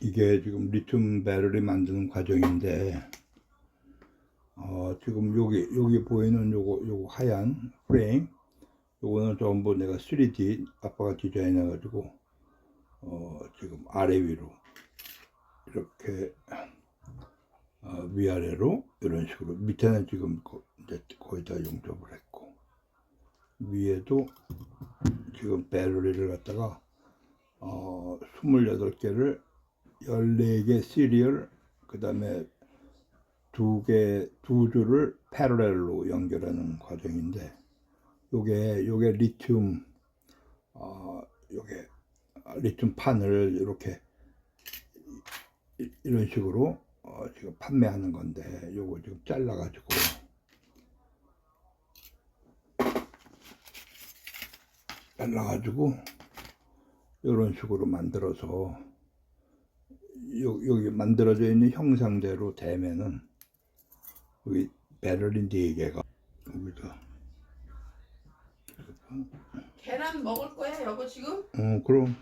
이게 지금 리튬 배터리 만드는 과정인데, 지금 여기 보이는 요거 하얀 프레임, 요거는 전부 내가 3D 아빠가 디자인해 가지고 지금 아래 위로 이렇게 위아래로 이런 식으로, 밑에는 지금 이제 거의 다 용접을 했고, 위에도 지금 배터리를 갖다가 28개를 14개 시리얼, 그 다음에 두 줄을 패러렐로 연결하는 과정인데, 요게 리튬, 요게 리튬 판을 이렇게 이런 식으로 지금 판매하는 건데, 요거 지금 잘라가지고 이런 식으로 만들어서 여기 만들어져 있는 형상대로 대면은 여기 배터리 4개가 여기다. 계란 먹을 거야, 여보 지금? 그럼.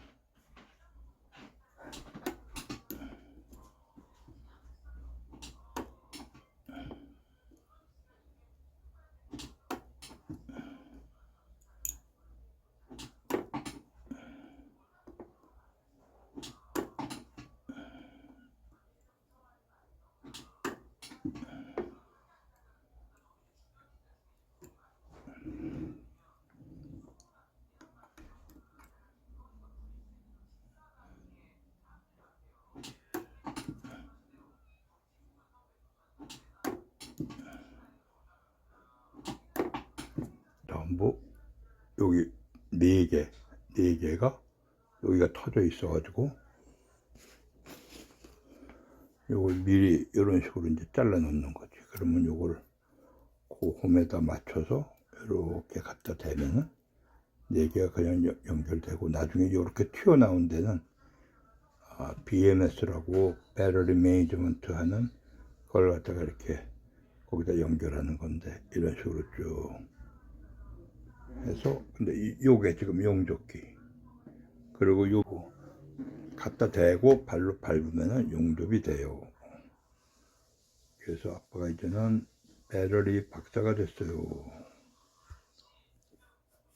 전부 여기 4개가 여기가 터져 있어 가지고 요걸 미리 이런 식으로 이제 잘라 놓는 거지. 그러면 요걸 그 홈에다 맞춰서 이렇게 갖다 대면은 4개가 그냥 연결되고, 나중에 이렇게 튀어나온 데는 BMS라고 배터리 매니지먼트 하는 걸 갖다가 이렇게 거기다 연결하는 건데, 이런 식으로 쭉 해서, 근데 요게 지금 용접기, 그리고 요거 갖다 대고 발로 밟으면 용접이 돼요. 그래서 아빠가 이제는 배터리 박사가 됐어요.